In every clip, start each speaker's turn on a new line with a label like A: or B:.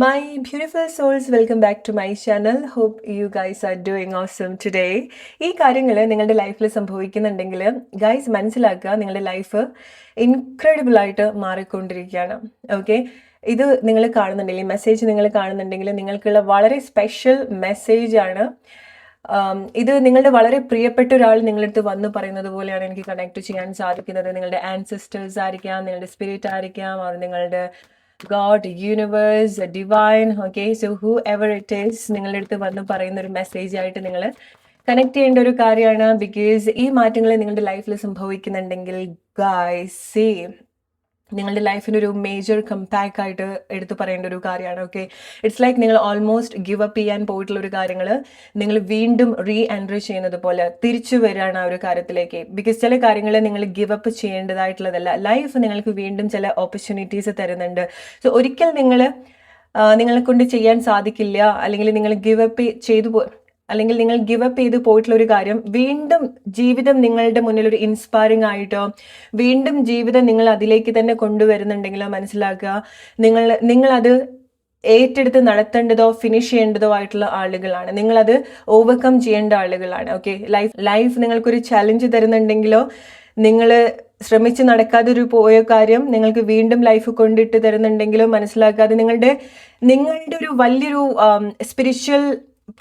A: My beautiful souls, welcome back to my channel. Hope you guys are doing awesome today. ഈ കാര്യങ്ങൾ നിങ്ങളുടെ ലൈഫിൽ സംഭവിക്കുന്നുണ്ടെങ്കിൽ guys മനസ്സിലാക്കുക, നിങ്ങളുടെ ലൈഫ് ഇൻക്രെഡിബിൾ ആയിട്ട് മാറിക്കൊണ്ടിരിക്കുകയാണ്. ഓക്കെ, ഇത് നിങ്ങൾ കാണുന്നുണ്ടെങ്കിൽ, മെസ്സേജ് നിങ്ങൾ കാണുന്നുണ്ടെങ്കിൽ നിങ്ങൾക്കുള്ള വളരെ സ്പെഷ്യൽ മെസ്സേജ് ആണ്. ഇത് നിങ്ങളുടെ വളരെ പ്രിയപ്പെട്ട ഒരാൾ നിങ്ങളുടെ അടുത്ത് വന്ന് പറയുന്നത് പോലെയാണ് എനിക്ക് കണക്ട് ചെയ്യാൻ സാധിക്കുന്നത്. നിങ്ങളുടെ ആൻസെസ്റ്റേഴ്സ് ആയിരിക്കാം, നിങ്ങളുടെ സ്പിരിറ്റ് ആയിരിക്കാം, അത് നിങ്ങളുടെ God, universe, divine, okay, so whoever it is, നിങ്ങളുടെ അടുത്ത് വന്ന് പറയുന്ന ഒരു മെസ്സേജ് ആയിട്ട് നിങ്ങൾ കണക്ട് ചെയ്യേണ്ട ഒരു കാര്യമാണ്. ബിക്കോസ് ഈ മാറ്റങ്ങൾ നിങ്ങളുടെ ലൈഫിൽ സംഭവിക്കുന്നുണ്ടെങ്കിൽ ഗായ്സ് സീ, നിങ്ങളുടെ ലൈഫിന് ഒരു മേജർ കമ്പാക്ക് ആയിട്ട് എടുത്തു പറയേണ്ട ഒരു കാര്യമാണ്. ഓക്കെ, ഇറ്റ്സ് ലൈക്ക് നിങ്ങൾ ഓൾമോസ്റ്റ് ഗിവ് അപ്പ് ചെയ്യാൻ പോയിട്ടുള്ള ഒരു കാര്യങ്ങൾ നിങ്ങൾ വീണ്ടും റീ എൻട്രി ചെയ്യുന്നത് പോലെ തിരിച്ചു വരികയാണ് ആ ഒരു കാര്യത്തിലേക്ക്. ബിക്കോസ് ചില കാര്യങ്ങൾ നിങ്ങൾ ഗിവ് അപ്പ് ചെയ്യേണ്ടതായിട്ടുള്ളതല്ല, ലൈഫ് നിങ്ങൾക്ക് വീണ്ടും ചില ഓപ്പർച്യൂണിറ്റീസ് തരുന്നുണ്ട്. സോ ഒരിക്കൽ നിങ്ങളെ കൊണ്ട് ചെയ്യാൻ സാധിക്കില്ല, അല്ലെങ്കിൽ നിങ്ങൾ ഗിവ് അപ്പ് അല്ലെങ്കിൽ നിങ്ങൾ ഗിവ് അപ്പ് ചെയ്ത് പോയിട്ടുള്ള ഒരു കാര്യം വീണ്ടും ജീവിതം നിങ്ങളുടെ മുന്നിൽ ഒരു ഇൻസ്പയറിംഗ് ആയിട്ടോ, വീണ്ടും ജീവിതം നിങ്ങൾ അതിലേക്ക് തന്നെ കൊണ്ടുവരുന്നുണ്ടെങ്കിലോ മനസ്സിലാക്കുക, നിങ്ങളത് ഏറ്റെടുത്ത് നടത്തേണ്ടതോ ഫിനിഷ് ചെയ്യേണ്ടതോ ആയിട്ടുള്ള ആളുകളാണ്. നിങ്ങളത് ഓവർകം ചെയ്യേണ്ട ആളുകളാണ്. ഓക്കെ, ലൈഫ് നിങ്ങൾക്കൊരു ചലഞ്ച് തരുന്നുണ്ടെങ്കിലോ, നിങ്ങൾ ശ്രമിച്ച് നടക്കാതെ ഒരു പോയ കാര്യം നിങ്ങൾക്ക് വീണ്ടും ലൈഫ് കൊണ്ടിട്ട് തരുന്നുണ്ടെങ്കിലോ മനസ്സിലാക്കാതെ നിങ്ങളുടെ ഒരു വലിയൊരു സ്പിരിച്വൽ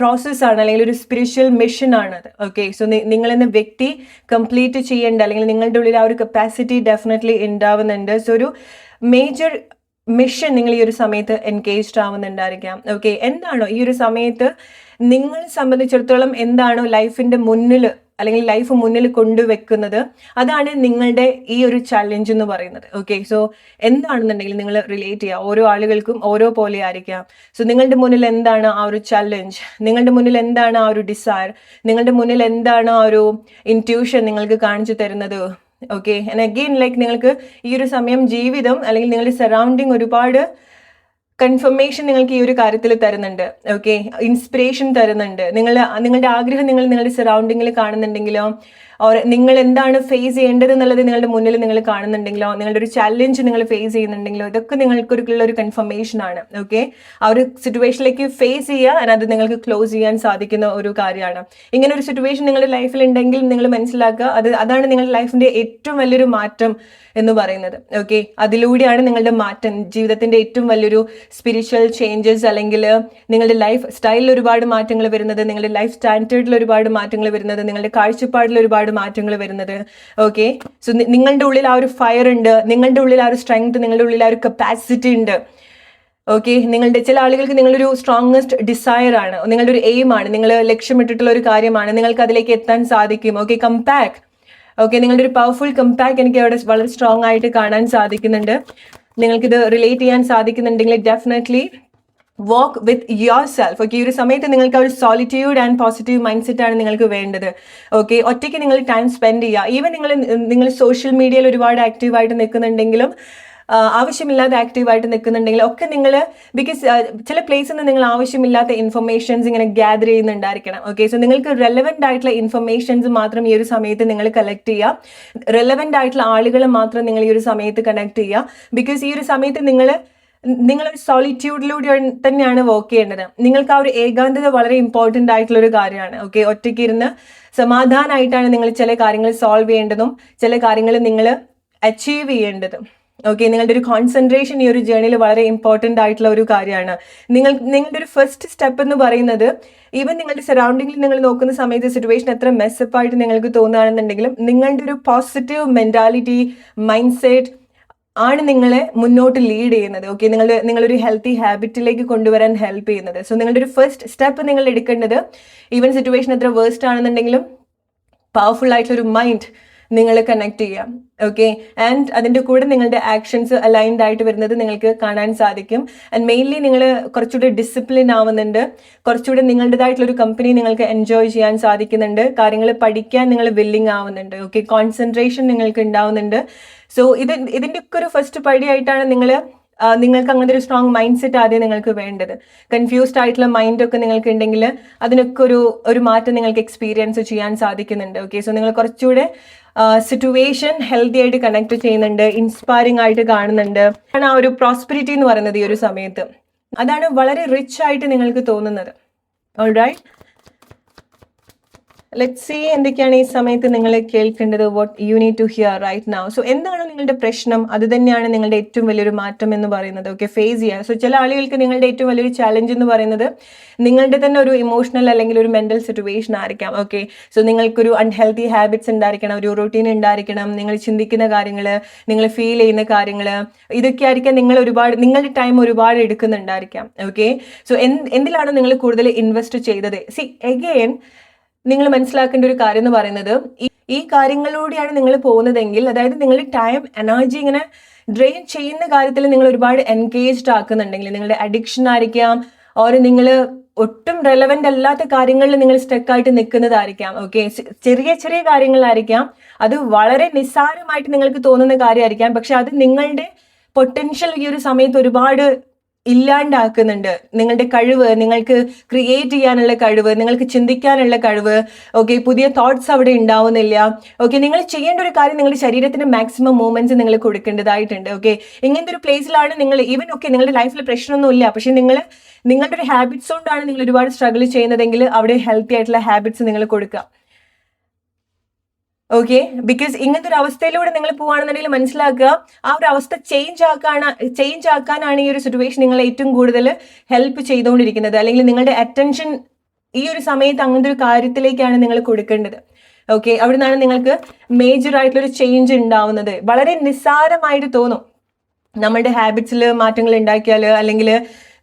A: പ്രോസസ്സാണ്, അല്ലെങ്കിൽ ഒരു സ്പിരിച്വൽ മിഷൻ ആണത്. ഓക്കെ, സോ നിങ്ങളെന്ന വ്യക്തി കംപ്ലീറ്റ് ചെയ്യേണ്ട, അല്ലെങ്കിൽ നിങ്ങളുടെ ഉള്ളിൽ ആ ഒരു കപ്പാസിറ്റി ഡെഫിനറ്റ്ലി ഉണ്ടാവുന്നുണ്ട്. സോ ഒരു മേജർ മിഷൻ നിങ്ങൾ ഈ ഒരു സമയത്ത് എൻഗേജ്ഡ് ആവുന്നുണ്ടായിരിക്കാം. ഓക്കെ, എന്താണോ ഈ ഒരു സമയത്ത് നിങ്ങളെ സംബന്ധിച്ചിടത്തോളം എന്താണോ ലൈഫിന്റെ മുന്നിൽ, അല്ലെങ്കിൽ ലൈഫ് മുന്നിൽ കൊണ്ടുവെക്കുന്നത്, അതാണ് നിങ്ങളുടെ ഈ ഒരു ചലഞ്ച് എന്ന് പറയുന്നത്. ഓക്കെ, സോ എന്താണെന്നുണ്ടെങ്കിൽ നിങ്ങൾ റിലേറ്റ് ചെയ്യുക. ഓരോ ആളുകൾക്കും ഓരോ പോലെ ആയിരിക്കാം. സോ നിങ്ങളുടെ മുന്നിൽ എന്താണ് ആ ഒരു ചലഞ്ച്, നിങ്ങളുടെ മുന്നിൽ എന്താണ് ആ ഒരു ഡിസയർ, നിങ്ങളുടെ മുന്നിൽ എന്താണ് ആ ഒരു ഇൻറ്റ്യൂഷൻ നിങ്ങൾക്ക് കാണിച്ചു തരുന്നത്. ഓക്കെ, ആൻഡ് അഗെയിൻ ലൈക്ക് നിങ്ങൾക്ക് ഈ ഒരു സമയം ജീവിതം, അല്ലെങ്കിൽ നിങ്ങളുടെ സറൗണ്ടിങ് ഒരുപാട് കൺഫർമേഷൻ നിങ്ങൾക്ക് ഈ ഒരു കാര്യത്തിൽ തരുന്നുണ്ട്. ഓക്കെ, ഇൻസ്പിറേഷൻ തരുന്നുണ്ട്. നിങ്ങളുടെ ആഗ്രഹം നിങ്ങൾ നിങ്ങളുടെ സറൗണ്ടിങ്ങിൽ കാണുന്നുണ്ടെങ്കിലോ, നിങ്ങൾ എന്താണ് ഫേസ് ചെയ്യേണ്ടത് എന്നുള്ളത് നിങ്ങളുടെ മുന്നിൽ നിങ്ങൾ കാണുന്നുണ്ടെങ്കിലോ, നിങ്ങളുടെ ഒരു ചലഞ്ച് നിങ്ങൾ ഫേസ് ചെയ്യുന്നുണ്ടെങ്കിലോ, ഇതൊക്കെ നിങ്ങൾക്കുള്ള ഒരു കൺഫർമേഷൻ ആണ്. ഓക്കെ, ആ ഒരു സിറ്റുവേഷനിലേക്ക് ഫേസ് ചെയ്യുക, അത് നിങ്ങൾക്ക് ക്ലോസ് ചെയ്യാൻ സാധിക്കുന്ന ഒരു കാര്യമാണ്. ഇങ്ങനെ ഒരു സിറ്റുവേഷൻ നിങ്ങളുടെ ലൈഫിൽ ഉണ്ടെങ്കിൽ നിങ്ങൾ മനസ്സിലാക്കുക, അതാണ് നിങ്ങളുടെ ലൈഫിന്റെ ഏറ്റവും വലിയൊരു മാറ്റം എന്ന് പറയുന്നത്. ഓക്കെ, അതിലൂടെയാണ് നിങ്ങളുടെ മാറ്റം, ജീവിതത്തിന്റെ ഏറ്റവും വലിയൊരു സ്പിരിച്വൽ ചേഞ്ചസ്, അല്ലെങ്കിൽ നിങ്ങളുടെ ലൈഫ് സ്റ്റൈലിൽ ഒരുപാട് മാറ്റങ്ങൾ വരുന്നത്, നിങ്ങളുടെ ലൈഫ് സ്റ്റാൻഡേർഡിൽ ഒരുപാട് മാറ്റങ്ങൾ വരുന്നത്, നിങ്ങളുടെ കാഴ്ചപ്പാടിൽ ഒരുപാട് മാറ്റങ്ങൾ വരുന്നത്. ഓക്കെ, സോ നിങ്ങളുടെ ഉള്ളിൽ ആ ഒരു ഫയർ ഉണ്ട്, നിങ്ങളുടെ ഉള്ളിൽ ആ ഒരു സ്ട്രെങ്ത്, നിങ്ങളുടെ ഉള്ളിൽ ആ ഒരു കപ്പാസിറ്റി ഉണ്ട്. ഓക്കെ, ചില ആളുകൾക്ക് നിങ്ങളൊരു സ്ട്രോങ്ങസ്റ്റ് ഡിസയർ ആണ്, നിങ്ങളുടെ ഒരു എയിം ആണ്, നിങ്ങൾ ലക്ഷ്യമിട്ടിട്ടുള്ള ഒരു കാര്യമാണ്, നിങ്ങൾക്ക് അതിലേക്ക് എത്താൻ സാധിക്കും. Okay, comeback. ഓക്കെ, നിങ്ങളുടെ ഒരു പവർഫുൾ കമ്പാക്ക് എനിക്ക് അവിടെ വളരെ സ്ട്രോങ് ആയിട്ട് കാണാൻ സാധിക്കുന്നുണ്ട്. നിങ്ങൾക്കിത് റിലേറ്റ് ചെയ്യാൻ സാധിക്കുന്നുണ്ടെങ്കിൽ definitely work with yourself. Okay, ഈ ഒരു സമയത്ത് നിങ്ങൾക്ക് ഒരു solitude and positive mind set ആണ് നിങ്ങൾക്ക് വേണ്ടത്. ഓക്കെ, ഒറ്റയ്ക്ക് നിങ്ങൾ ടൈം സ്പെൻഡ് ചെയ്യുക. ഈവൻ നിങ്ങൾ സോഷ്യൽ മീഡിയയിൽ ഒരുപാട് ആക്റ്റീവായിട്ട് നിൽക്കുന്നുണ്ടെങ്കിലും, ആവശ്യമില്ലാതെ ആക്റ്റീവായിട്ട് നിൽക്കുന്നുണ്ടെങ്കിലും ഒക്കെ നിങ്ങൾ, ബിക്കോസ് ചില പ്ലേസിൽ നിന്ന് നിങ്ങൾ ആവശ്യമില്ലാത്ത ഇൻഫർമേഷൻസ് ഇങ്ങനെ ഗ്യാദർ ചെയ്യുന്നുണ്ടായിരിക്കണം. ഓക്കെ, സോ നിങ്ങൾക്ക് റെലവെന്റ് ആയിട്ടുള്ള ഇൻഫർമേഷൻസ് മാത്രം ഈ ഒരു സമയത്ത് നിങ്ങൾ കളക്ട് ചെയ്യുക, റെലവെന്റ് ആയിട്ടുള്ള ആളുകളെ മാത്രം നിങ്ങൾ ഈ ഒരു സമയത്ത് കണക്ട് ചെയ്യുക. ബിക്കോസ് ഈ ഒരു സമയത്ത് നിങ്ങളൊരു സോളിറ്റ്യൂഡിലൂടെ തന്നെയാണ് വർക്ക് ചെയ്യേണ്ടത്. നിങ്ങൾക്ക് ആ ഒരു ഏകാന്തത വളരെ ഇമ്പോർട്ടൻ്റ് ആയിട്ടുള്ള ഒരു കാര്യമാണ്. ഓക്കെ, ഒറ്റയ്ക്ക് ഇരുന്ന് സമാധാനമായിട്ടാണ് നിങ്ങൾ ചില കാര്യങ്ങൾ സോൾവ് ചെയ്യേണ്ടതും ചില കാര്യങ്ങൾ നിങ്ങൾ അച്ചീവ് ചെയ്യേണ്ടതും. ഓക്കെ, നിങ്ങളുടെ ഒരു കോൺസെൻട്രേഷൻ ഈ ഒരു ജേർണിയിൽ വളരെ ഇമ്പോർട്ടൻ്റ് ആയിട്ടുള്ള ഒരു കാര്യമാണ്. നിങ്ങളുടെ ഒരു ഫസ്റ്റ് സ്റ്റെപ്പ് എന്ന് പറയുന്നത്, ഈവൻ നിങ്ങളുടെ സറൗണ്ടിങ്ങിൽ നിങ്ങൾ നോക്കുന്ന സമയത്ത് സിറ്റുവേഷൻ എത്ര മെസ്സപ്പ് ആയിട്ട് നിങ്ങൾക്ക് തോന്നുകയാണെന്നുണ്ടെങ്കിലും, നിങ്ങളുടെ ഒരു പോസിറ്റീവ് മെൻറ്റാലിറ്റി, മൈൻഡ് സെറ്റ് ആണ് നിങ്ങളെ മുന്നോട്ട് ലീഡ് ചെയ്യുന്നത്. ഓക്കെ, നിങ്ങളൊരു ഹെൽത്തി ഹാബിറ്റിലേക്ക് കൊണ്ടുവരാൻ ഹെൽപ്പ് ചെയ്യുന്നത്. സോ നിങ്ങളുടെ ഒരു ഫസ്റ്റ് സ്റ്റെപ്പ് നിങ്ങൾ എടുക്കേണ്ടത്, ഈവൻ സിറ്റുവേഷൻ എത്ര വേഴ്സ്റ്റ് ആണെന്നുണ്ടെങ്കിലും പവർഫുൾ ആയിട്ടുള്ളൊരു മൈൻഡ് നിങ്ങൾ കണക്ട് ചെയ്യാം. ഓക്കെ, ആൻഡ് അതിൻ്റെ കൂടെ നിങ്ങളുടെ ആക്ഷൻസ് അലൈൻഡ് ആയിട്ട് വരുന്നത് നിങ്ങൾക്ക് കാണാൻ സാധിക്കും. ആൻഡ് മെയിൻലി നിങ്ങൾ കുറച്ചുകൂടെ ഡിസിപ്ലിൻ ആവുന്നുണ്ട്, കുറച്ചുകൂടെ നിങ്ങളുടേതായിട്ടുള്ളൊരു കമ്പനി നിങ്ങൾക്ക് എൻജോയ് ചെയ്യാൻ സാധിക്കുന്നുണ്ട്, കാര്യങ്ങൾ പഠിക്കാൻ നിങ്ങൾ വില്ലിങ് ആവുന്നുണ്ട്. ഓക്കെ, കോൺസെൻട്രേഷൻ നിങ്ങൾക്ക് ഉണ്ടാവുന്നുണ്ട്. സോ ഇതിൻ്റെ ഒക്കെ ഒരു ഫസ്റ്റ് പടിയായിട്ടാണ് നിങ്ങൾക്ക് അങ്ങനത്തെ ഒരു സ്ട്രോങ് മൈൻഡ് സെറ്റ് ആദ്യം നിങ്ങൾക്ക് വേണ്ടത്. കൺഫ്യൂസ്ഡ് ആയിട്ടുള്ള മൈൻഡൊക്കെ നിങ്ങൾക്ക് ഉണ്ടെങ്കിൽ അതിനൊക്കെ ഒരു മാറ്റം നിങ്ങൾക്ക് എക്സ്പീരിയൻസ് ചെയ്യാൻ സാധിക്കുന്നുണ്ട്. ഓക്കെ, സോ നിങ്ങൾ കുറച്ചുകൂടെ സിറ്റുവേഷൻ ഹെൽത്തി ആയിട്ട് കണക്ട് ചെയ്യുന്നുണ്ട്, ഇൻസ്പയറിംഗ് ആയിട്ട് കാണുന്നുണ്ട്. ആണ് ആ ഒരു പ്രോസ്പെരിറ്റി എന്ന് പറയുന്നത് ഈ ഒരു സമയത്ത്. അതാണ് വളരെ റിച്ച് ആയിട്ട് നിങ്ങൾക്ക് തോന്നുന്നത്. ഓൾറൈറ്റ്, ലെറ്റ്സ് സീ എന്തൊക്കെയാണ് ഈ സമയത്ത് നിങ്ങൾ കേൾക്കേണ്ടത്, what you need to hear right now. So എന്താണ് നിങ്ങളുടെ പ്രശ്നം, അത് തന്നെയാണ് നിങ്ങളുടെ ഏറ്റവും വലിയൊരു മാറ്റം എന്ന് പറയുന്നത്. ഓക്കെ, ഫേസ് ചെയ്യുക. സോ ചില ആളുകൾക്ക് നിങ്ങളുടെ ഏറ്റവും വലിയൊരു ചാലഞ്ച് എന്ന് പറയുന്നത് നിങ്ങളുടെ തന്നെ ഒരു ഇമോഷണൽ അല്ലെങ്കിൽ ഒരു മെന്റൽ സിറ്റുവേഷൻ ആയിരിക്കാം. ഓക്കെ, സോ നിങ്ങൾക്കൊരു അൺഹെൽത്തി ഹാബിറ്റ്സ് ഉണ്ടായിരിക്കണം, ഒരു റൊട്ടീൻ ഉണ്ടായിരിക്കണം, നിങ്ങൾ ചിന്തിക്കുന്ന കാര്യങ്ങൾ, നിങ്ങൾ ഫീൽ ചെയ്യുന്ന കാര്യങ്ങൾ, ഇതൊക്കെ ആയിരിക്കാം നിങ്ങൾ നിങ്ങളുടെ ടൈം ഒരുപാട് എടുക്കുന്നുണ്ടായിരിക്കാം. ഓക്കെ, സോ എന്തിലാണ് നിങ്ങൾ കൂടുതൽ ഇൻവെസ്റ്റ് ചെയ്തത്? സി അഗെയിൻ നിങ്ങൾ മനസ്സിലാക്കേണ്ട ഒരു കാര്യം എന്ന് പറയുന്നത്, ഈ കാര്യങ്ങളിലൂടെയാണ് നിങ്ങൾ പോകുന്നതെങ്കിൽ, അതായത് നിങ്ങൾ ടൈം എനർജി ഇങ്ങനെ ഡ്രെയിൻ ചെയ്യുന്ന കാര്യത്തിൽ നിങ്ങൾ ഒരുപാട് എൻഗേജ്ഡ് ആക്കുന്നുണ്ടെങ്കിൽ, നിങ്ങളുടെ അഡിക്ഷൻ ആയിരിക്കാം, ഓർ നിങ്ങൾ ഒട്ടും റെലവെന്റ് അല്ലാത്ത കാര്യങ്ങളിൽ നിങ്ങൾ സ്റ്റക്കായിട്ട് നിൽക്കുന്നതായിരിക്കാം. ഓക്കെ, ചെറിയ ചെറിയ കാര്യങ്ങളായിരിക്കാം, അത് വളരെ നിസ്സാരമായിട്ട് നിങ്ങൾക്ക് തോന്നുന്ന കാര്യമായിരിക്കാം, പക്ഷെ അത് നിങ്ങളുടെ പൊട്ടൻഷ്യൽ ഈ ഒരു സമയത്ത് ഒരുപാട് ഇല്ലാണ്ടാക്കുന്നുണ്ട്. നിങ്ങളുടെ കഴിവ്, നിങ്ങൾക്ക് ക്രിയേറ്റ് ചെയ്യാനുള്ള കഴിവ്, നിങ്ങൾക്ക് ചിന്തിക്കാനുള്ള കഴിവ്, ഓക്കെ, പുതിയ തോട്ട്സ് അവിടെ ഉണ്ടാവുന്നില്ല. ഓക്കെ, നിങ്ങൾ ചെയ്യേണ്ട ഒരു കാര്യം നിങ്ങളുടെ ശരീരത്തിന് മാക്സിമം മൂവ്മെന്റ്സ് നിങ്ങൾ കൊടുക്കേണ്ടതായിട്ടുണ്ട്. ഓക്കെ, ഇങ്ങനത്തെ ഒരു പ്ലേസിലാണ് നിങ്ങൾ ഈവൻ ഓക്കെ നിങ്ങളുടെ ലൈഫിൽ പ്രശ്നമൊന്നുമില്ല, പക്ഷെ നിങ്ങളുടെ ഒരു ഹാബിറ്റ്സ് കൊണ്ടാണ് നിങ്ങൾ ഒരുപാട് സ്ട്രഗിൾ ചെയ്യുന്നതെങ്കിൽ അവിടെ ഹെൽത്തി ആയിട്ടുള്ള ഹാബിറ്റ്സ് നിങ്ങൾ കൊടുക്കുക. ഓക്കെ, ബിക്കോസ് ഇങ്ങനത്തെ ഒരു അവസ്ഥയിലൂടെ നിങ്ങൾ പോവുകയാണെന്നുണ്ടെങ്കിൽ മനസ്സിലാക്കുക, ആ ഒരു അവസ്ഥ ചേഞ്ച് ആക്കാനാണ് ഈ ഒരു സിറ്റുവേഷൻ നിങ്ങളെ ഏറ്റവും കൂടുതൽ ഹെൽപ്പ് ചെയ്തുകൊണ്ടിരിക്കുന്നത്. അല്ലെങ്കിൽ നിങ്ങളുടെ അറ്റൻഷൻ ഈ ഒരു സമയത്ത് അങ്ങനത്തെ ഒരു കാര്യത്തിലേക്കാണ് നിങ്ങൾ കൊടുക്കേണ്ടത്. ഓക്കെ, അവിടെ നിന്നാണ് നിങ്ങൾക്ക് മേജർ ആയിട്ടുള്ള ഒരു ചേഞ്ച് ഉണ്ടാവുന്നത്. വളരെ നിസ്സാരമായിട്ട് തോന്നും നമ്മളുടെ ഹാബിറ്റ്സിൽ മാറ്റങ്ങൾ ഉണ്ടാക്കിയാൽ, അല്ലെങ്കിൽ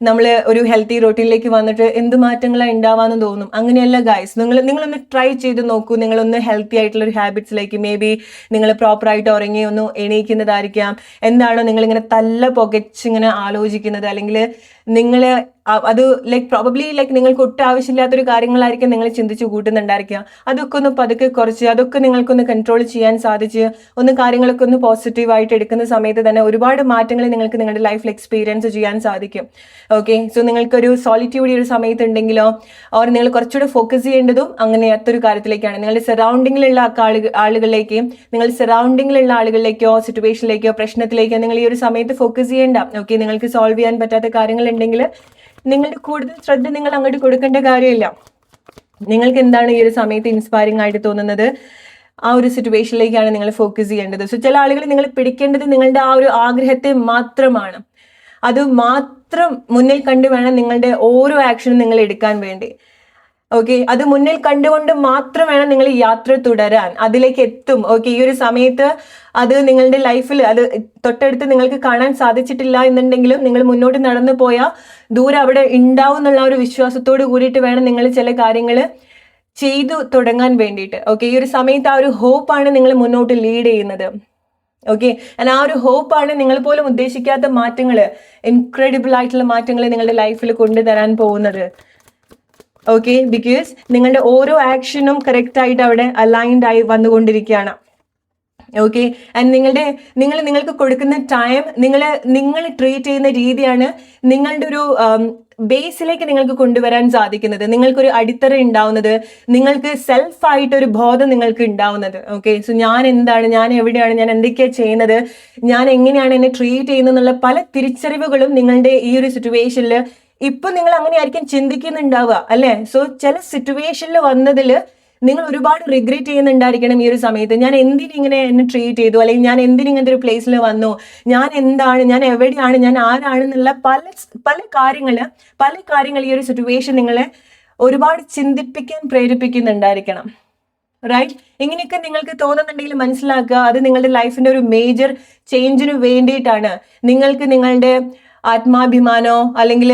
A: നമ്മൾ ഒരു ഹെൽത്തി റൊട്ടീനിലേക്ക് വന്നിട്ട് എന്ത് മാറ്റങ്ങളാണ് ഉണ്ടാവാന്ന് തോന്നും. അങ്ങനെയല്ല ഗൈസ്, നിങ്ങളൊന്ന് ട്രൈ ചെയ്ത് നോക്കൂ. നിങ്ങളൊന്ന് ഹെൽത്തി ആയിട്ടുള്ള ഒരു ഹാബിറ്റ്സിലേക്ക്, മേ ബി നിങ്ങൾ പ്രോപ്പറായിട്ട് ഉറങ്ങി ഒന്ന് എണീക്കുന്നതായിരിക്കാം. എന്താണോ നിങ്ങളിങ്ങനെ പുകച്ചിങ്ങനെ ആലോചിക്കുന്നത്, അല്ലെങ്കിൽ നിങ്ങൾ അത് പ്രോബബ്ലി നിങ്ങൾക്ക് ഒട്ടും ആവശ്യമില്ലാത്തൊരു കാര്യങ്ങളായിരിക്കും നിങ്ങൾ ചിന്തിച്ചു കൂട്ടുന്നുണ്ടായിരിക്കുക. അതൊക്കെ ഒന്ന് പതുക്കെ കുറച്ച്, അതൊക്കെ നിങ്ങൾക്കൊന്ന് കൺട്രോൾ ചെയ്യാൻ സാധിച്ച് കാര്യങ്ങളൊക്കെ ഒന്ന് പോസിറ്റീവായിട്ട് എടുക്കുന്ന സമയത്ത് തന്നെ ഒരുപാട് മാറ്റങ്ങൾ നിങ്ങൾക്ക് നിങ്ങളുടെ ലൈഫിൽ എക്സ്പീരിയൻസ് ചെയ്യാൻ സാധിക്കും. ഓക്കെ, സോ നിങ്ങൾക്കൊരു സോളിറ്റ്യൂഡ് ഒരു സമയത്ത് ഉണ്ടെങ്കിലോ, ഓർ നിങ്ങൾ കുറച്ചുകൂടെ ഫോക്കസ് ചെയ്യേണ്ടതും അങ്ങനെയാത്തൊരു കാര്യത്തിലേക്കാണ്. നിങ്ങളുടെ സറൗണ്ടിങ്ങിലുള്ള ആളുകളിലേക്ക്, നിങ്ങൾ സറൗണ്ടിങ്ങിലുള്ള ആളുകളിലേക്കോ സിറ്റുവേഷനിലേക്കോ പ്രശ്നത്തിലേക്കോ നിങ്ങൾ ഈ ഒരു സമയത്ത് ഫോക്കസ് ചെയ്യേണ്ട. ഓക്കെ, നിങ്ങൾക്ക് സോൾവ് ചെയ്യാൻ പറ്റാത്ത കാര്യങ്ങൾ ഉണ്ടെങ്കിൽ നിങ്ങളുടെ കൂടുതൽ ശ്രദ്ധ നിങ്ങൾ അങ്ങോട്ട് കൊടുക്കേണ്ട കാര്യമില്ല. നിങ്ങൾക്ക് എന്താണ് ഈ ഒരു സമയത്ത് ഇൻസ്പയറിംഗ് ആയിട്ട് തോന്നുന്നത്, ആ ഒരു സിറ്റുവേഷനിലേക്കാണ് നിങ്ങൾ ഫോക്കസ് ചെയ്യേണ്ടത്. സോ ചില ആളുകൾ നിങ്ങൾ പിടിക്കേണ്ടത് നിങ്ങളുടെ ആ ഒരു ആഗ്രഹത്തെ മാത്രമാണ്. അത് മാത്രം മുന്നിൽ കണ്ടു വേണം നിങ്ങളുടെ ഓരോ ആക്ഷനും നിങ്ങൾ എടുക്കാൻ വേണ്ടി. ഓക്കെ, അത് മുന്നിൽ കണ്ടുകൊണ്ട് മാത്രം വേണം നിങ്ങൾ യാത്ര തുടരാൻ, അതിലേക്ക് എത്തും. ഓക്കെ, ഈ ഒരു സമയത്ത് അത് നിങ്ങളുടെ ലൈഫിൽ അത് തൊട്ടടുത്ത് നിങ്ങൾക്ക് കാണാൻ സാധിച്ചിട്ടില്ല എന്നുണ്ടെങ്കിലും നിങ്ങൾ മുന്നോട്ട് നടന്നു പോയാൽ ദൂരെ അവിടെ ഉണ്ടാവും എന്നുള്ള ഒരു വിശ്വാസത്തോട് കൂടിയിട്ട് വേണം നിങ്ങൾ ചില കാര്യങ്ങൾ ചെയ്തു തുടങ്ങാൻ വേണ്ടിയിട്ട്. ഓക്കെ, ഈ ഒരു സമയത്ത് ആ ഒരു ഹോപ്പാണ് നിങ്ങൾ മുന്നോട്ട് ലീഡ് ചെയ്യുന്നത്. ഓക്കെ, ആ ഒരു ഹോപ്പാണ് നിങ്ങൾ പോലും ഉദ്ദേശിക്കാത്ത മാറ്റങ്ങൾ, ഇൻക്രെഡിബിൾ ആയിട്ടുള്ള മാറ്റങ്ങൾ നിങ്ങളുടെ ലൈഫിൽ കൊണ്ടുതരാൻ പോകുന്നത്. ഓക്കെ, ബിക്കോസ് നിങ്ങളുടെ ഓരോ ആക്ഷനും കറക്റ്റ് ആയിട്ട് അവിടെ അലൈൻഡ് ആയി വന്നുകൊണ്ടിരിക്കുകയാണ്. ഓക്കെ, ആൻഡ് നിങ്ങൾക്ക് കൊടുക്കുന്ന ടൈം, നിങ്ങൾ ട്രീറ്റ് ചെയ്യുന്ന രീതിയാണ് നിങ്ങളുടെ ഒരു ബേസിലേക്ക് നിങ്ങൾക്ക് കൊണ്ടുവരാൻ സാധിക്കുന്നത്. നിങ്ങൾക്കൊരു അടിത്തറ ഉണ്ടാവുന്നത്, നിങ്ങൾക്ക് സെൽഫായിട്ടൊരു ബോധം നിങ്ങൾക്ക് ഉണ്ടാവുന്നത്. ഓക്കെ, സോ ഞാൻ എന്താണ്, ഞാൻ എവിടെയാണ്, ഞാൻ എന്തൊക്കെയാണ് ചെയ്യുന്നത്, ഞാൻ എങ്ങനെയാണ് എന്നെ ട്രീറ്റ് ചെയ്യുന്നത് എന്നുള്ള പല തിരിച്ചറിവുകളും നിങ്ങളുടെ ഈ ഒരു സിറ്റുവേഷനിൽ ഇപ്പൊ നിങ്ങൾ അങ്ങനെയായിരിക്കും ചിന്തിക്കുന്നുണ്ടാവുക, അല്ലെ? സോ ചില സിറ്റുവേഷനിൽ വന്നതിൽ നിങ്ങൾ ഒരുപാട് റിഗ്രറ്റ് ചെയ്യുന്നുണ്ടായിരിക്കണം ഈ ഒരു സമയത്ത്. ഞാൻ എന്തിനിങ്ങനെ എന്നെ ട്രീറ്റ് ചെയ്തു, അല്ലെങ്കിൽ ഞാൻ എന്തിനിങ്ങനത്തെ ഒരു പ്ലേസിൽ വന്നു, ഞാൻ എന്താണ്, ഞാൻ എവിടെയാണ്, ഞാൻ ആരാണെന്നുള്ള പല കാര്യങ്ങൾ ഈ ഒരു സിറ്റുവേഷൻ നിങ്ങളെ ഒരുപാട് ചിന്തിപ്പിക്കാൻ പ്രേരിപ്പിക്കുന്നുണ്ടായിരിക്കണം. റൈറ്റ്? ഇങ്ങനെയൊക്കെ നിങ്ങൾക്ക് തോന്നുന്നുണ്ടെങ്കിൽ മനസ്സിലാക്കുക, അത് നിങ്ങളുടെ ലൈഫിന്റെ ഒരു മേജർ ചേഞ്ചിന് വേണ്ടിയിട്ടാണ്. നിങ്ങൾക്ക് നിങ്ങളുടെ ആത്മാഭിമാനോ അല്ലെങ്കിൽ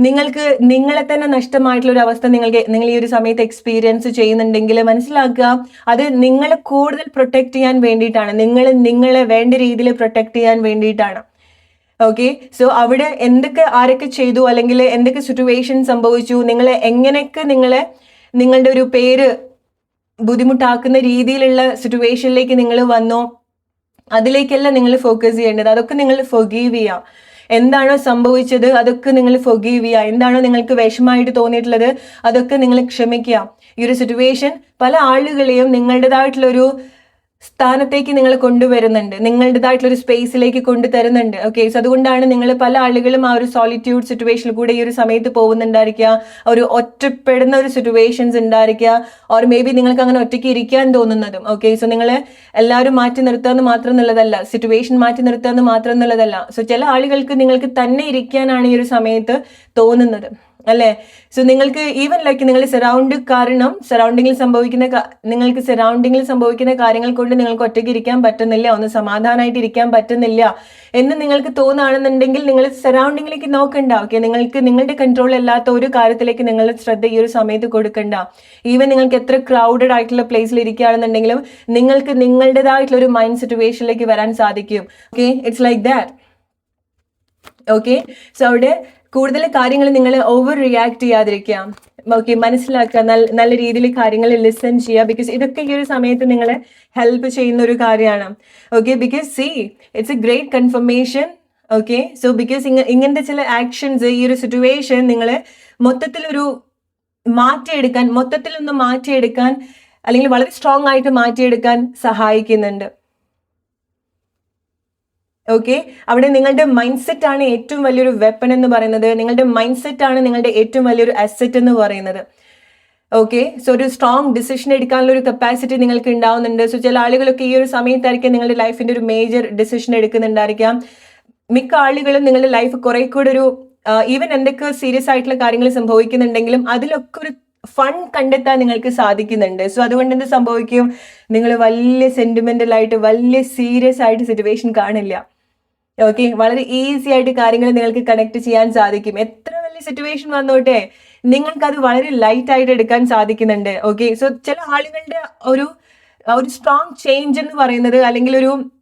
A: നിങ്ങൾക്ക് നിങ്ങളെ തന്നെ നഷ്ടമായിട്ടുള്ള ഒരു അവസ്ഥ നിങ്ങൾ ഈ ഒരു സമയത്ത് എക്സ്പീരിയൻസ് ചെയ്യുന്നുണ്ടെങ്കിൽ മനസ്സിലാക്കുക, അത് നിങ്ങളെ കൂടുതൽ പ്രൊട്ടക്ട് ചെയ്യാൻ വേണ്ടിയിട്ടാണ്, നിങ്ങളെ വേണ്ട രീതിയിൽ പ്രൊട്ടക്ട് ചെയ്യാൻ വേണ്ടിയിട്ടാണ്. ഓക്കെ, സോ അവിടെ ആരൊക്കെ ചെയ്തു, അല്ലെങ്കിൽ എന്തൊക്കെ സിറ്റുവേഷൻ സംഭവിച്ചു, എങ്ങനെയൊക്കെ നിങ്ങളുടെ ഒരു പേര് ബുദ്ധിമുട്ടാക്കുന്ന രീതിയിലുള്ള സിറ്റുവേഷനിലേക്ക് നിങ്ങൾ വന്നോ, അതിലേക്കല്ല നിങ്ങൾ ഫോക്കസ് ചെയ്യേണ്ടത്. അതൊക്കെ നിങ്ങൾ ഫൊർഗീവ് ചെയ്യാം. എന്താണോ സംഭവിച്ചത് അതൊക്കെ നിങ്ങൾ ഫൊർഗീവ് ചെയ്യുക. എന്താണോ നിങ്ങൾക്ക് വിഷമമായിട്ട് തോന്നിയിട്ടുള്ളത് അതൊക്കെ നിങ്ങൾ ക്ഷമിക്കുക. ഈ ഒരു സിറ്റുവേഷൻ പല ആളുകളെയും നിങ്ങളുടേതായിട്ടുള്ളൊരു സ്ഥാനത്തേക്ക് നിങ്ങളെ കൊണ്ടുവരുന്നുണ്ട്, നിങ്ങളുടേതായിട്ടുള്ള ഒരു സ്പേസിലേക്ക് കൊണ്ടുതരുന്നുണ്ട്. ഓക്കെ, സോ അതുകൊണ്ടാണ് നിങ്ങൾ പല ആളുകളും ആ ഒരു സോളിറ്റ്യൂഡ് സിറ്റുവേഷനിൽ കൂടെ ഈ ഒരു സമയത്ത് പോകുന്നുണ്ടായിരിക്കുക, ഒരു ഒറ്റപ്പെടുന്ന ഒരു സിറ്റുവേഷൻസ് ഉണ്ടായിരിക്കുക, ഓർ മേ ബി നിങ്ങൾക്ക് അങ്ങനെ ഒറ്റയ്ക്ക് ഇരിക്കാൻ തോന്നുന്നതും. ഓക്കെ, സോ നിങ്ങൾ എല്ലാവരും മാറ്റി നിർത്തുക എന്ന് മാത്രം എന്നുള്ളതല്ല, സിറ്റുവേഷൻ മാറ്റി നിർത്തുക എന്ന് മാത്രം എന്നുള്ളതല്ല. സോ ചില ആളുകൾക്ക് നിങ്ങൾക്ക് തന്നെ ഇരിക്കാനാണ് ഈ ഒരു സമയത്ത് തോന്നുന്നത്, അല്ലേ? സോ നിങ്ങൾക്ക് ഈവൻ ലൈക്ക് നിങ്ങൾ സറൗണ്ടിങ്ങിൽ സംഭവിക്കുന്ന കാര്യങ്ങൾ കൊണ്ട് നിങ്ങൾക്ക് ഒറ്റയ്ക്ക് ഇരിക്കാൻ പറ്റുന്നില്ല, ഒന്ന് സമാധാനമായിട്ട് ഇരിക്കാൻ പറ്റുന്നില്ല എന്ന് നിങ്ങൾക്ക് തോന്നുകയാണെന്നുണ്ടെങ്കിൽ നിങ്ങൾ സറൗണ്ടിങ്ങിലേക്ക് നോക്കണ്ട. ഓക്കെ, നിങ്ങൾക്ക് നിങ്ങളുടെ കൺട്രോൾ അല്ലാത്ത ഒരു കാര്യത്തിലേക്ക് നിങ്ങൾ ശ്രദ്ധ ഈ ഒരു സമയത്ത് കൊടുക്കണ്ട. ഈവൻ നിങ്ങൾക്ക് എത്ര ക്രൗഡഡ് ആയിട്ടുള്ള പ്ലേസിൽ ഇരിക്കുകയാണെന്നുണ്ടെങ്കിലും നിങ്ങൾക്ക് നിങ്ങളുടേതായിട്ടുള്ള ഒരു മൈൻഡ് സിറ്റുവേഷനിലേക്ക് വരാൻ സാധിക്കും. Okay, it's like that. Okay, so അവിടെ കൂടുതൽ കാര്യങ്ങൾ നിങ്ങൾ ഓവർ റിയാക്ട് ചെയ്യാതിരിക്കുക. ഓക്കെ, മനസ്സിലാക്കുക, നല്ല രീതിയിൽ കാര്യങ്ങൾ ലിസൺ ചെയ്യുക. ബിക്കോസ് ഇതൊക്കെ ഈ ഒരു സമയത്ത് നിങ്ങളെ ഹെൽപ്പ് ചെയ്യുന്ന ഒരു കാര്യമാണ്. Okay, because C it's A great confirmation. Okay, so because ഇങ്ങനത്തെ ചില ആക്ഷൻസ് ഈ ഒരു സിറ്റുവേഷൻ നിങ്ങളെ മൊത്തത്തിലൊന്ന് മാറ്റിയെടുക്കാൻ അല്ലെങ്കിൽ വളരെ സ്ട്രോങ് ആയിട്ട് മാറ്റിയെടുക്കാൻ സഹായിക്കുന്നുണ്ട്. ഓക്കെ, അവിടെ നിങ്ങളുടെ മൈൻഡ് സെറ്റ് ആണ് ഏറ്റവും വലിയൊരു വെപ്പൺ എന്ന് പറയുന്നത്. നിങ്ങളുടെ മൈൻഡ് സെറ്റ് ആണ് നിങ്ങളുടെ ഏറ്റവും വലിയൊരു അസറ്റ് എന്ന് പറയുന്നത്. ഓക്കെ, സോ ഒരു സ്ട്രോങ് ഡിസിഷൻ എടുക്കാനുള്ള ഒരു കപ്പാസിറ്റി നിങ്ങൾക്ക് ഉണ്ടാവുന്നുണ്ട്. സോ ചില ആളുകളൊക്കെ ഈ ഒരു സമയത്തായിരിക്കും നിങ്ങളുടെ ലൈഫിന്റെ ഒരു മേജർ ഡിസിഷൻ എടുക്കുന്നുണ്ടായിരിക്കാം. മിക്ക ആളുകളും നിങ്ങളുടെ ലൈഫ് കുറെ കൂടെ ഒരു ഈവൻ എന്തൊക്കെ സീരിയസ് ആയിട്ടുള്ള കാര്യങ്ങൾ സംഭവിക്കുന്നുണ്ടെങ്കിലും അതിലൊക്കെ ഒരു ഫൺ കണ്ടെത്താൻ നിങ്ങൾക്ക് സാധിക്കുന്നുണ്ട്. സോ അതുകൊണ്ട് എന്ത് സംഭവിക്കും, നിങ്ങൾ വലിയ സെന്റിമെന്റൽ ആയിട്ട് വലിയ സീരിയസ് ആയിട്ട് സിറ്റുവേഷൻ കാണില്ല. ഓക്കെ, വളരെ ഈസി ആയിട്ട് കാര്യങ്ങൾ നിങ്ങൾക്ക് കണക്ട് ചെയ്യാൻ സാധിക്കും. എത്ര വലിയ സിറ്റുവേഷൻ വന്നോട്ടെ നിങ്ങൾക്കത് വളരെ ലൈറ്റ് ആയിട്ട് എടുക്കാൻ സാധിക്കുന്നുണ്ട്. ഓക്കെ, സോ ചില ആളുകളുടെ ഒരു സ്ട്രോങ് ചേഞ്ച് എന്ന് പറയുന്നത് അല്ലെങ്കിൽ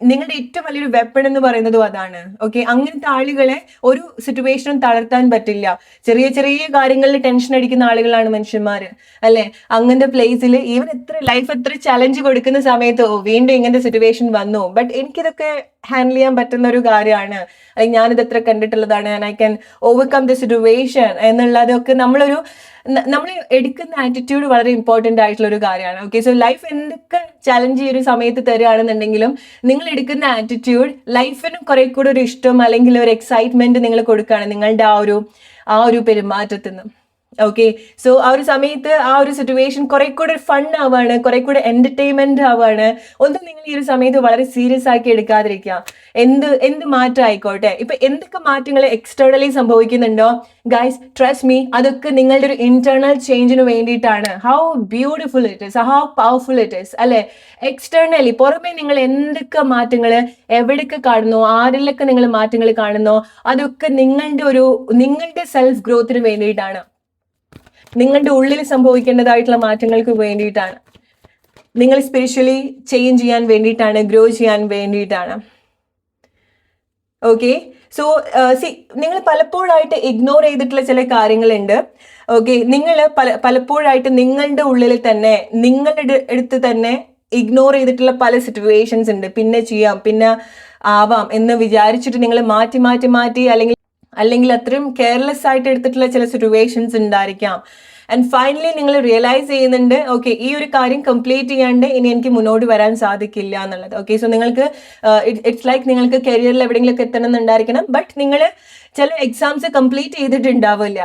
A: നിങ്ങളുടെ ഏറ്റവും വലിയൊരു വെപ്പൺ എന്ന് പറയുന്നതും അതാണ്. ഓക്കെ, അങ്ങനത്തെ ആളുകളെ ഒരു സിറ്റുവേഷനും തളർത്താൻ പറ്റില്ല. ചെറിയ ചെറിയ കാര്യങ്ങളിൽ ടെൻഷൻ അടിക്കുന്ന ആളുകളാണ് മനുഷ്യന്മാര്, അല്ലെ? അങ്ങനത്തെ പ്ലേസിൽ ഈവൻ ലൈഫ് എത്ര ചലഞ്ച് കൊടുക്കുന്ന സമയത്ത് വീണ്ടും ഇങ്ങനത്തെ സിറ്റുവേഷൻ വന്നു, ബട്ട് എനിക്കിതൊക്കെ ഹാൻഡിൽ ചെയ്യാൻ പറ്റുന്ന ഒരു കാര്യമാണ്, അല്ലെങ്കിൽ ഞാനിത് എത്ര കണ്ടിട്ടുള്ളതാണ്, and I can overcome the situation എന്നുള്ളതൊക്കെ നമ്മൾ എടുക്കുന്ന ആറ്റിറ്റ്യൂഡ് വളരെ ഇമ്പോർട്ടൻ്റ് ആയിട്ടുള്ള ഒരു കാര്യമാണ്. ഓക്കെ, സോ ലൈഫ് എന്തൊക്കെ ചലഞ്ച് ഈ ഒരു സമയത്ത് തരികയാണെന്നുണ്ടെങ്കിലും നിങ്ങൾ എടുക്കുന്ന ആറ്റിറ്റ്യൂഡ് ലൈഫിനും കുറെ കൂടെ ഒരു ഇഷ്ടം അല്ലെങ്കിൽ ഒരു എക്സൈറ്റ്മെന്റ് നിങ്ങൾ കൊടുക്കുകയാണ് നിങ്ങളുടെ ആ ഒരു പെരുമാറ്റത്തിൽ നിന്ന്. ഓക്കെ, സോ ആ ഒരു സമയത്ത് ആ ഒരു സിറ്റുവേഷൻ കുറെ കൂടെ ഫൺ ആവാണ്, കുറെ കൂടെ എന്റർടൈൻമെന്റ് ആവാണ്. ഒന്നും നിങ്ങൾ ഈ ഒരു സമയത്ത് വളരെ സീരിയസ് ആക്കി എടുക്കാതിരിക്കുക. എന്ത് മാറ്റം ആയിക്കോട്ടെ, ഇപ്പൊ എന്തൊക്കെ മാറ്റങ്ങൾ എക്സ്റ്റേണലി സംഭവിക്കുന്നുണ്ടോ ഗൈസ്, ട്രസ്റ്റ് മീ, അതൊക്കെ നിങ്ങളുടെ ഒരു ഇന്റേണൽ ചേഞ്ചിന് വേണ്ടിയിട്ടാണ്. How beautiful it is, how powerful it is, അല്ലെ? എക്സ്റ്റേണലി പുറമെ നിങ്ങൾ എന്തൊക്കെ മാറ്റങ്ങൾ എവിടെയൊക്കെ കാണുന്നോ, ആരിലൊക്കെ നിങ്ങൾ മാറ്റങ്ങൾ കാണുന്നോ, അതൊക്കെ നിങ്ങളുടെ സെൽഫ് ഗ്രോത്തിന് വേണ്ടിയിട്ടാണ്, നിങ്ങളുടെ ഉള്ളിൽ സംഭവിക്കേണ്ടതായിട്ടുള്ള മാറ്റങ്ങൾക്ക് വേണ്ടിയിട്ടാണ്, നിങ്ങൾ സ്പിരിച്വലി ചേഞ്ച് ചെയ്യാൻ വേണ്ടിയിട്ടാണ്, ഗ്രോ ചെയ്യാൻ വേണ്ടിയിട്ടാണ്. ഓക്കെ, സോ നിങ്ങൾ പലപ്പോഴായിട്ട് ഇഗ്നോർ ചെയ്തിട്ടുള്ള ചില കാര്യങ്ങളുണ്ട്. ഓക്കെ, നിങ്ങൾ പലപ്പോഴായിട്ട് നിങ്ങളുടെ ഉള്ളിൽ തന്നെ നിങ്ങളുടെ അടുത്ത് തന്നെ ഇഗ്നോർ ചെയ്തിട്ടുള്ള പല സിറ്റുവേഷൻസ് ഉണ്ട്. പിന്നെ ചെയ്യാം, പിന്നെ ആവാം എന്ന് വിചാരിച്ചിട്ട് നിങ്ങൾ മാറ്റി അല്ലെങ്കിൽ അത്രയും കെയർലെസ് ആയിട്ട് എടുത്തിട്ടുള്ള ചില സിറ്റുവേഷൻസ് ഉണ്ടായിരിക്കാം. ആൻഡ് ഫൈനലി നിങ്ങൾ റിയലൈസ് ചെയ്യുന്നുണ്ട്, ഓക്കെ, ഈ ഒരു കാര്യം കംപ്ലീറ്റ് ചെയ്യാണ്ട് ഇനി എനിക്ക് മുന്നോട്ട് വരാൻ സാധിക്കില്ല എന്നുള്ളത്. ഓക്കെ, സോ നിങ്ങൾക്ക് ഇറ്റ്സ് ലൈക്ക് നിങ്ങൾക്ക് കരിയറിൽ എവിടെയെങ്കിലുമൊക്കെ എത്തണം എന്നുണ്ടായിരിക്കണം, ബട്ട് നിങ്ങൾ ചില എക്സാംസ് കംപ്ലീറ്റ് ചെയ്തിട്ടുണ്ടാവില്ല.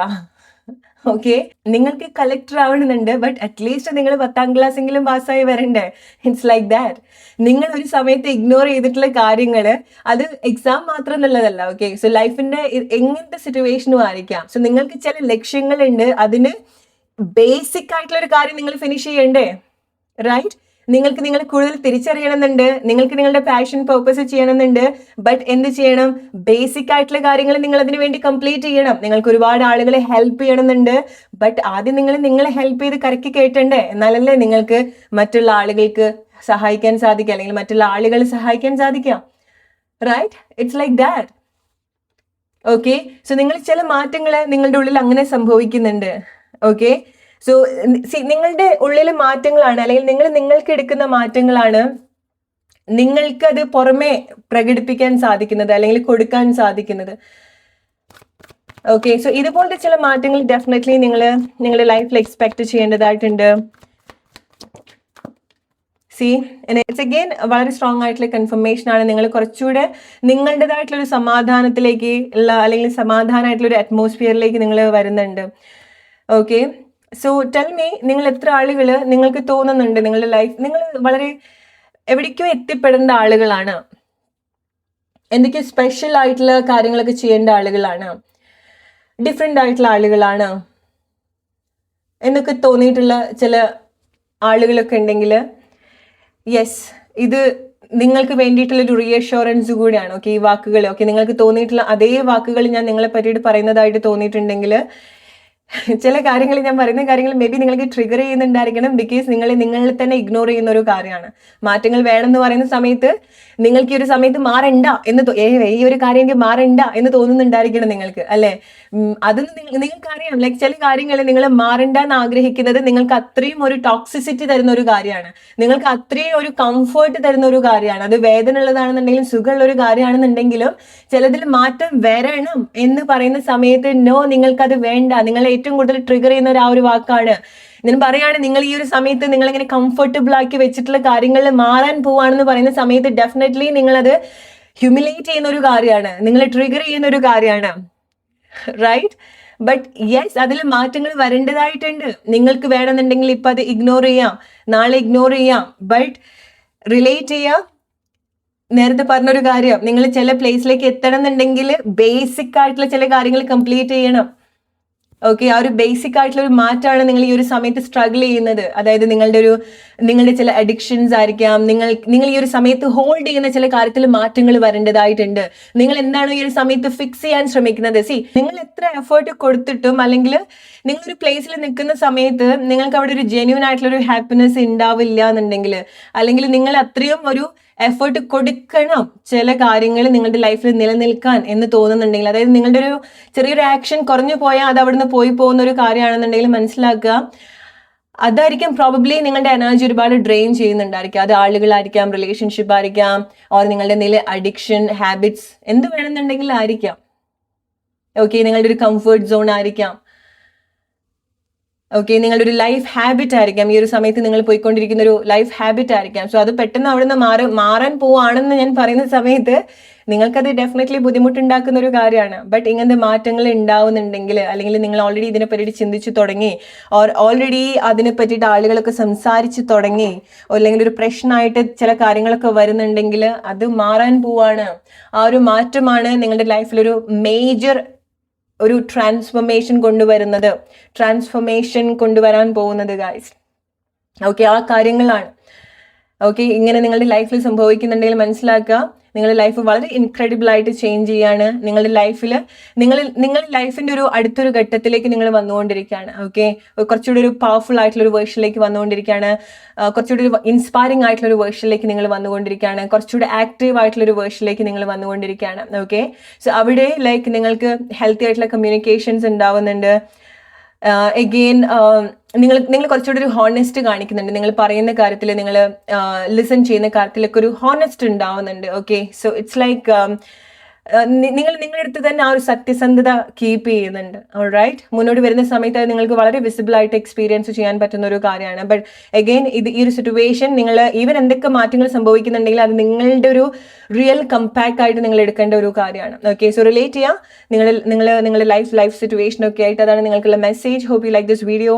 A: ഓക്കെ, നിങ്ങൾക്ക് കളക്ടർ ആവണമെന്നുണ്ട്, ബട്ട് അറ്റ്ലീസ്റ്റ് നിങ്ങൾ 10ാം ക്ലാസ്സെങ്കിലും പാസ്സായി വരണ്ടേ. It's like that. നിങ്ങൾ ഒരു സമയത്ത് ഇഗ്നോർ ചെയ്തിട്ടുള്ള കാര്യങ്ങൾ അത് എക്സാം മാത്രം എന്നുള്ളതല്ല. ഓക്കെ, സോ ലൈഫിന്റെ എങ്ങനത്തെ സിറ്റുവേഷനും ആയിരിക്കാം. സോ നിങ്ങൾക്ക് ചില ലക്ഷ്യങ്ങളുണ്ട്, അതിന് ബേസിക് ആയിട്ടുള്ള ഒരു കാര്യം നിങ്ങൾ ഫിനിഷ് ചെയ്യണ്ടേ, റൈറ്റ്? നിങ്ങൾക്ക് നിങ്ങളെ കൂടുതൽ തിരിച്ചറിയണമെന്നുണ്ട്, നിങ്ങൾക്ക് നിങ്ങളുടെ പാഷൻ പർപ്പസ് ചെയ്യണമെന്നുണ്ട്, ബട്ട് എന്ത് ചെയ്യണം? ബേസിക് ആയിട്ടുള്ള കാര്യങ്ങൾ നിങ്ങൾ അതിനു വേണ്ടി കംപ്ലീറ്റ് ചെയ്യണം. നിങ്ങൾക്ക് ഒരുപാട് ആളുകളെ ഹെൽപ്പ് ചെയ്യണമെന്നുണ്ട്, ബട്ട് ആദ്യം നിങ്ങളെ ഹെൽപ്പ് ചെയ്ത് കരക്കി കയറ്റണ്ടേ, എന്നാലല്ലേ നിങ്ങൾക്ക് മറ്റുള്ള ആളുകൾക്ക് സഹായിക്കാൻ സാധിക്കുക, അല്ലെങ്കിൽ മറ്റുള്ള ആളുകൾ സഹായിക്കാൻ സാധിക്കാം, right? It's like that. Okay, so നിങ്ങൾ ചില മാറ്റങ്ങൾ നിങ്ങളുടെ ഉള്ളിൽ അങ്ങനെ സംഭവിക്കുന്നുണ്ട്. ഓക്കെ, സോ നിങ്ങളുടെ ഉള്ളിലെ മാറ്റങ്ങളാണ്, അല്ലെങ്കിൽ നിങ്ങൾക്ക് എടുക്കുന്ന മാറ്റങ്ങളാണ് നിങ്ങൾക്ക് അത് പുറമെ പ്രകടിപ്പിക്കാൻ സാധിക്കുന്നത് അല്ലെങ്കിൽ കൊടുക്കാൻ സാധിക്കുന്നത്. ഓക്കെ, സോ ഇതുപോലത്തെ ചില മാറ്റങ്ങൾ ഡെഫിനറ്റ്ലി നിങ്ങൾ നിങ്ങളുടെ ലൈഫിൽ എക്സ്പെക്ട് ചെയ്യേണ്ടതായിട്ടുണ്ട്. സി ഇറ്റ്സ് അഗെയിൻ വളരെ സ്ട്രോങ് ആയിട്ടുള്ള കൺഫർമേഷൻ ആണ്. നിങ്ങൾ കുറച്ചുകൂടെ നിങ്ങളുടേതായിട്ടുള്ളൊരു സമാധാനത്തിലേക്ക് ഉള്ള അല്ലെങ്കിൽ സമാധാനമായിട്ടുള്ളൊരു അറ്റ്മോസ്ഫിയറിലേക്ക് നിങ്ങൾ വരുന്നുണ്ട്. ഓക്കെ, സോ ടെൽ മീ, നിങ്ങൾ എത്ര ആളുകൾ നിങ്ങൾക്ക് തോന്നുന്നുണ്ട് നിങ്ങളുടെ ലൈഫ് നിങ്ങൾ വളരെ എവിടേക്കോ എത്തിപ്പെടേണ്ട ആളുകളാണ്, എന്തൊക്കെയോ സ്പെഷ്യൽ ആയിട്ടുള്ള കാര്യങ്ങളൊക്കെ ചെയ്യേണ്ട ആളുകളാണ്, ഡിഫറെൻ്റ് ആയിട്ടുള്ള ആളുകളാണ് എന്നൊക്കെ തോന്നിയിട്ടുള്ള ചില ആളുകളൊക്കെ ഉണ്ടെങ്കിൽ യെസ്, ഇത് നിങ്ങൾക്ക് വേണ്ടിയിട്ടുള്ളൊരു റീഅഷ്യൂറൻസ് കൂടിയാണ്. ഓക്കെ, ഈ വാക്കുകൾ ഓക്കെ നിങ്ങൾക്ക് തോന്നിയിട്ടുള്ള അതേ വാക്കുകൾ ഞാൻ നിങ്ങളെ പറ്റിയിട്ട് പറയുന്നതായിട്ട് തോന്നിയിട്ടുണ്ടെങ്കിൽ ചില കാര്യങ്ങൾ ഞാൻ പറയുന്ന കാര്യങ്ങൾ മേ ബി നിങ്ങൾക്ക് ട്രിഗർ ചെയ്യുന്നുണ്ടായിരിക്കണം. ബിക്കോസ് നിങ്ങളെ തന്നെ ഇഗ്നോർ ചെയ്യുന്ന ഒരു കാര്യമാണ്. മാറ്റങ്ങൾ വേണമെന്ന് പറയുന്ന സമയത്ത് നിങ്ങൾക്ക് ഈ ഒരു സമയത്ത് മാറണ്ട എന്ന് ഈ ഒരു കാര്യം എനിക്ക് മാറണ്ട എന്ന് തോന്നുന്നുണ്ടായിരിക്കണം നിങ്ങൾക്ക്, അല്ലെ? അതൊന്നും നിങ്ങൾക്കറിയാം. ലൈക്ക് ചില കാര്യങ്ങൾ നിങ്ങൾ മാറണ്ട എന്ന് ആഗ്രഹിക്കുന്നത് നിങ്ങൾക്ക് അത്രയും ഒരു ടോക്സിസിറ്റി തരുന്ന ഒരു കാര്യമാണ്, നിങ്ങൾക്ക് അത്രയും ഒരു കംഫേർട്ട് തരുന്ന ഒരു കാര്യമാണ്. അത് വേദന ഉള്ളതാണെന്നുണ്ടെങ്കിലും സുഖമുള്ള ഒരു കാര്യമാണെന്നുണ്ടെങ്കിലും ചിലതിൽ മാറ്റം വരണം എന്ന് പറയുന്ന സമയത്ത് നോ, നിങ്ങൾക്കത് വേണ്ട. നിങ്ങളെ ഏറ്റവും കൂടുതൽ ട്രിഗർ ചെയ്യുന്ന ആ ഒരു വാക്കാണ്. ഞാൻ പറയാണ്, നിങ്ങൾ ഈ ഒരു സമയത്ത് നിങ്ങൾ ഇങ്ങനെ കംഫർട്ടബിൾ ആക്കി വെച്ചിട്ടുള്ള കാര്യങ്ങളിൽ മാറാൻ പോവാണെന്ന് പറയുന്ന സമയത്ത് ഡെഫിനറ്റ്ലി നിങ്ങളത് ഹ്യൂമിലേറ്റ് ചെയ്യുന്ന ഒരു കാര്യമാണ്, നിങ്ങളെ ട്രിഗർ ചെയ്യുന്ന ഒരു കാര്യമാണ്, റൈറ്റ്? ബട്ട് യെസ്, അതിൽ മാറ്റങ്ങൾ വരേണ്ടതായിട്ടുണ്ട്. നിങ്ങൾക്ക് വേണമെന്നുണ്ടെങ്കിൽ ഇപ്പൊ അത് ഇഗ്നോർ ചെയ്യാം, നാളെ ഇഗ്നോർ ചെയ്യാം, ബട്ട് റിലേറ്റ് ചെയ്യാം. നേരത്തെ പറഞ്ഞൊരു കാര്യം, നിങ്ങൾ ചില പ്ലേസിലേക്ക് എത്തണം എന്നുണ്ടെങ്കിൽ ബേസിക് ആയിട്ടുള്ള ചില കാര്യങ്ങൾ കംപ്ലീറ്റ് ചെയ്യണം. ഓക്കെ, ആ ഒരു ബേസിക് ആയിട്ടുള്ള ഒരു മാറ്റമാണ് നിങ്ങൾ ഈ ഒരു സമയത്ത് സ്ട്രഗിൾ ചെയ്യുന്നത്. അതായത് നിങ്ങളുടെ ചില അഡിക്ഷൻസ് ആയിരിക്കാം, നിങ്ങൾ ഈ ഒരു സമയത്ത് ഹോൾഡ് ചെയ്യുന്ന ചില കാര്യത്തിൽ മാറ്റങ്ങൾ വരേണ്ടതായിട്ടുണ്ട്. നിങ്ങൾ എന്താണോ ഈ ഒരു സമയത്ത് ഫിക്സ് ചെയ്യാൻ ശ്രമിക്കുന്നത്, നിങ്ങൾ എത്ര എഫേർട്ട് കൊടുത്തിട്ടും അല്ലെങ്കിൽ നിങ്ങളൊരു പ്ലേസിൽ നിൽക്കുന്ന സമയത്ത് നിങ്ങൾക്ക് അവിടെ ഒരു ജെന്യൂൻ ആയിട്ടുള്ള ഒരു ഹാപ്പിനെസ് ഉണ്ടാവില്ല എന്നുണ്ടെങ്കിൽ, അല്ലെങ്കിൽ നിങ്ങൾ അത്രയും ഒരു എഫേർട്ട് കൊടുക്കണം ചില കാര്യങ്ങൾ നിങ്ങളുടെ ലൈഫിൽ നിലനിൽക്കാൻ എന്ന് തോന്നുന്നുണ്ടെങ്കിൽ, അതായത് നിങ്ങളുടെ ഒരു ചെറിയൊരു ആക്ഷൻ കുറഞ്ഞു പോയാൽ അത് അവിടുന്ന് പോയി പോകുന്ന ഒരു കാര്യമാണെന്നുണ്ടെങ്കിൽ മനസ്സിലാക്കുക, അതായിരിക്കും പ്രോബബ്ലി നിങ്ങളുടെ എനർജി ഒരുപാട് ഡ്രെയിൻ ചെയ്യുന്നുണ്ടായിരിക്കും. അത് ആളുകളായിരിക്കാം, റിലേഷൻഷിപ്പ് ആയിരിക്കാം, ഓർ നിങ്ങളുടെ എന്തെങ്കിലും അഡിക്ഷൻ, ഹാബിറ്റ്സ് എന്ത് വേണമെന്നുണ്ടെങ്കിൽ ആയിരിക്കാം. ഓക്കെ, നിങ്ങളുടെ ഒരു കംഫേർട്ട് സോൺ ആയിരിക്കാം. ഓക്കെ, നിങ്ങളുടെ ഒരു ലൈഫ് ഹാബിറ്റ് ആയിരിക്കാം, ഈ ഒരു സമയത്ത് നിങ്ങൾ പോയിക്കൊണ്ടിരിക്കുന്ന ഒരു ലൈഫ് ഹാബിറ്റ് ആയിരിക്കാം. സോ അത് പെട്ടെന്ന് അവിടെ നിന്ന് മാറാൻ പോവാണെന്ന് ഞാൻ പറയുന്ന സമയത്ത് നിങ്ങൾക്കത് ഡെഫിനറ്റ്ലി ബുദ്ധിമുട്ടുണ്ടാക്കുന്ന ഒരു കാര്യമാണ്. ബട്ട് ഇങ്ങനത്തെ മാറ്റങ്ങൾ ഉണ്ടാവുന്നുണ്ടെങ്കിൽ, അല്ലെങ്കിൽ നിങ്ങൾ ഓൾറെഡി ഇതിനെ പറ്റിയിട്ട് ചിന്തിച്ചു തുടങ്ങി, ഓൾറെഡി അതിനെ പറ്റിയിട്ട് ആളുകളൊക്കെ സംസാരിച്ച് തുടങ്ങി, അല്ലെങ്കിൽ ഒരു പ്രശ്നമായിട്ട് ചില കാര്യങ്ങളൊക്കെ വരുന്നുണ്ടെങ്കിൽ അത് മാറാൻ പോവാണ്. ആ ഒരു മാറ്റമാണ് നിങ്ങളുടെ ലൈഫിലൊരു മേജർ ഒരു ട്രാൻസ്ഫോർമേഷൻ കൊണ്ടുവരാൻ പോകുന്നത് ഗൈസ്. ഓക്കെ, ആ കാര്യങ്ങളാണ്. ഓക്കെ, ഇങ്ങനെ നിങ്ങളുടെ ലൈഫിൽ സംഭവിക്കുന്നുണ്ടെങ്കിൽ മനസ്സിലാക്കുക, നിങ്ങളുടെ ലൈഫ് വളരെ ഇൻക്രെഡിബിൾ ആയിട്ട് ചേഞ്ച് ചെയ്യാണ്. നിങ്ങളുടെ ലൈഫിൽ നിങ്ങളുടെ ലൈഫിന്റെ ഒരു അടുത്തൊരു ഘട്ടത്തിലേക്ക് നിങ്ങൾ വന്നുകൊണ്ടിരിക്കുകയാണ്. ഓക്കെ, കുറച്ചുകൂടി ഒരു പവർഫുൾ ആയിട്ടുള്ള ഒരു വേർഷനിലേക്ക് വന്നുകൊണ്ടിരിക്കുകയാണ്, കുറച്ചുകൂടി ഒരു ഇൻസ്പയറിംഗ് ആയിട്ടുള്ള ഒരു വേർഷനിലേക്ക് നിങ്ങൾ വന്നുകൊണ്ടിരിക്കുകയാണ്, കുറച്ചുകൂടി ആക്റ്റീവ് ആയിട്ടുള്ള ഒരു വേർഷനിലേക്ക് നിങ്ങൾ വന്നുകൊണ്ടിരിക്കുകയാണ്. ഓക്കെ, സോ അവിടെ ലൈക്ക് നിങ്ങൾക്ക് ഹെൽത്തി ആയിട്ടുള്ള കമ്മ്യൂണിക്കേഷൻസ് ഉണ്ടാവുന്നുണ്ട്. എഗെയിൻ നിങ്ങൾ കുറച്ചുകൂടി ഒരു ഹോണസ്റ്റ് കാണിക്കുന്നുണ്ട്. നിങ്ങൾ പറയുന്ന കാര്യത്തിൽ, നിങ്ങൾ ലിസൺ ചെയ്യുന്ന കാര്യത്തിലൊക്കെ ഒരു ഹോണസ്റ്റ് ഉണ്ടാവുന്നുണ്ട്. ഓക്കെ, സോ ഇറ്റ്സ് ലൈക്ക് നിങ്ങളുടെ അടുത്ത് തന്നെ ആ ഒരു സത്യസന്ധത കീപ്പ് ചെയ്യുന്നുണ്ട്. ഓൾറൈറ്റ്, മുന്നോട്ട് വരുന്ന സമയത്ത് അത് നിങ്ങൾക്ക് വളരെ വിസിബിൾ ആയിട്ട് എക്സ്പീരിയൻസ് ചെയ്യാൻ പറ്റുന്ന ഒരു കാര്യമാണ്. ബട്ട് അഗെയിൻ ഈ ഒരു സിറ്റുവേഷൻ നിങ്ങൾ ഈവൻ എന്തൊക്കെ മാറ്റങ്ങൾ സംഭവിക്കുന്നുണ്ടെങ്കിൽ അത് നിങ്ങളുടെ ഒരു റിയൽ കമ്പാക്ട് ആയിട്ട് നിങ്ങൾ എടുക്കേണ്ട ഒരു കാര്യമാണ്. ഓക്കെ, സോ റിലേറ്റ് ചെയ്യുക നിങ്ങളുടെ ലൈഫ് സിറ്റുവേഷൻ ഒക്കെ ആയിട്ട്. അതാണ് നിങ്ങൾക്കുള്ള message. Hope you like this video.